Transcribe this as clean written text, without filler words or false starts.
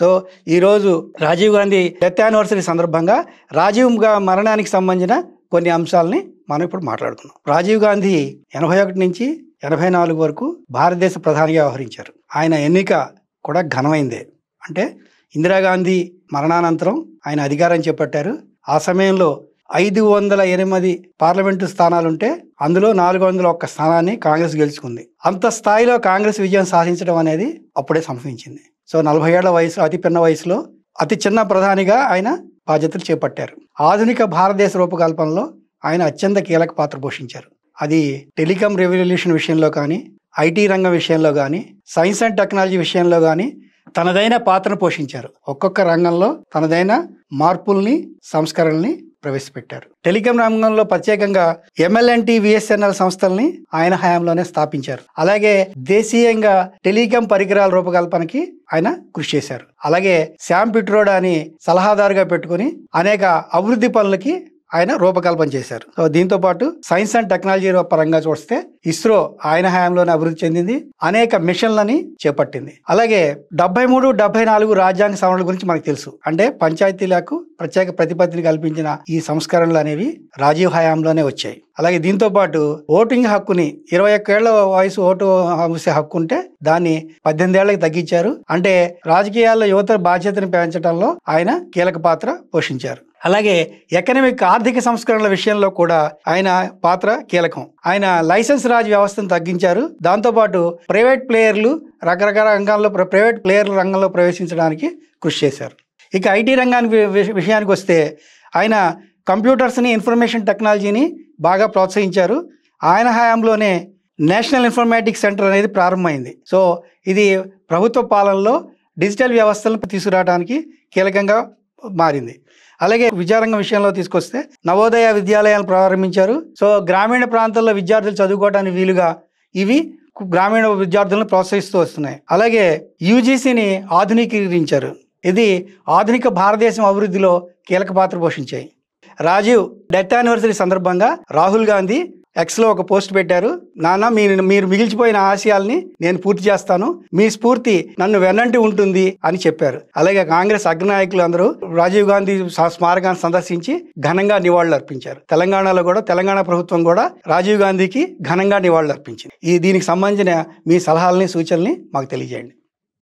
So ఈరోజు Rajiv Gandhi death anniversary సందర్భంగా రాజీవ్ మరణానికి సంబంధించిన కొన్ని అంశాలని మనం ఇప్పుడు మాట్లాడుతున్నాం. రాజీవ్ గాంధీ 81 నుంచి 84 వరకు భారతదేశ ప్రధానిగా వ్యవహరించారు. ఆయన ఎన్నిక కూడా ఘనమైందే. అంటే ఇందిరాగాంధీ మరణానంతరం ఆయన అధికారం చేపట్టారు. ఆ సమయంలో 508 పార్లమెంటు స్థానాలుంటే అందులో 401 స్థానాన్ని కాంగ్రెస్ గెలుచుకుంది. అంత స్థాయిలో కాంగ్రెస్ విజయం సాధించడం అనేది అప్పుడే సంభవించింది. సో 40 ఏళ్ల వయసు, అతి పిన్న వయసులో అతి చిన్న ప్రధానిగా ఆయన బాధ్యతలు చేపట్టారు. ఆధునిక భారతదేశ రూపకల్పనలో ఆయన అత్యంత కీలక పాత్ర పోషించారు. అది టెలికాం రెవల్యూషన్ విషయంలో కానీ, ఐటీ రంగం విషయంలో కానీ, సైన్స్ అండ్ టెక్నాలజీ విషయంలో కానీ తనదైన పాత్రను పోషించారు. ఒక్కొక్క రంగంలో తనదైన మార్పుల్ని, సంస్కరణల్ని ప్రవేశపెట్టారు. టెలికాం రంగంలో ప్రత్యేకంగా MLNT, VSNL సంస్థల్ని ఆయన హయాంలోనే స్థాపించారు. అలాగే దేశీయంగా టెలికాం పరికరాల రూపకల్పనకి ఆయన కృషి చేశారు. అలాగే శామ్ పిట్రోడాని సలహాదారుగా పెట్టుకుని అనేక అభివృద్ధి పనులకి ఆయన రూపకల్పన చేశారు. సో దీంతో పాటు సైన్స్ అండ్ టెక్నాలజీ పరంగా చూస్తే ఇస్రో ఆయన హయాంలోనే అభివృద్ధి చెందింది, అనేక మిషన్లని చేపట్టింది. అలాగే 73, 74 రాజ్యాంగ సవరణల గురించి మనకు తెలుసు. అంటే పంచాయతీలకు ప్రత్యేక ప్రతిపత్తిని కల్పించిన ఈ సంస్కరణలు అనేవి రాజీవ్ హయాంలోనే వచ్చాయి. అలాగే దీంతో పాటు ఓటింగ్ హక్కుని 21 ఏళ్ల వయసు ఓటు వేసే హక్కు ఉంటే దాన్ని 18 ఏళ్లకు తగ్గించారు. అంటే రాజకీయాల్లో యువత బాధ్యతను పెంచడంలో ఆయన కీలక పాత్ర పోషించారు. అలాగే ఎకనామిక్ ఆర్థిక సంస్కరణల విషయంలో కూడా ఆయన పాత్ర కీలకం. ఆయన లైసెన్స్ రాజ్ వ్యవస్థను తగ్గించారు. దాంతోపాటు ప్రైవేట్ ప్లేయర్లు రకరకాల రంగాల్లో ప్రైవేట్ ప్లేయర్ల రంగంలో ప్రవేశించడానికి కృషి చేశారు. ఇక ఐటీ రంగానికి విషయానికి వస్తే ఆయన కంప్యూటర్స్ని, ఇన్ఫర్మేషన్ టెక్నాలజీని బాగా ప్రోత్సహించారు. ఆయన హయాంలోనే నేషనల్ ఇన్ఫర్మేటిక్స్ సెంటర్ అనేది ప్రారంభమైంది. సో ఇది ప్రభుత్వ పాలనలో డిజిటల్ వ్యవస్థలను తీసుకురావడానికి కీలకంగా మారింది. అలాగే విద్యారంగం విషయంలో తీసుకొస్తే నవోదయ విద్యాలయాలు ప్రారంభించారు. సో గ్రామీణ ప్రాంతాల్లో విద్యార్థులు చదువుకోవడానికి వీలుగా ఇవి గ్రామీణ విద్యార్థులను ప్రోత్సహిస్తూ వస్తున్నాయి. అలాగే UGCని ఆధునీకరించారు. ఇది ఆధునిక భారతదేశం అభివృద్ధిలో కీలక పాత్ర పోషించాయి. రాజీవ్ డెత్ యానివర్సరీ సందర్భంగా రాహుల్ గాంధీ Xలో ఒక పోస్ట్ పెట్టారు. నాన్న, మీరు మిగిల్చిపోయిన ఆశయాల్ని నేను పూర్తి చేస్తాను, మీ స్ఫూర్తి నన్ను వెన్నంటి ఉంటుంది అని చెప్పారు. అలాగే కాంగ్రెస్ అగ్రనాయకులు అందరూ రాజీవ్ గాంధీ స్మారకాన్ని సందర్శించి ఘనంగా నివాళులు అర్పించారు. తెలంగాణలో కూడా తెలంగాణ ప్రభుత్వం కూడా రాజీవ్ గాంధీకి ఘనంగా నివాళులు అర్పించింది. దీనికి సంబంధించిన మీ సలహాలని, సూచనల్ని మాకు తెలియజేయండి.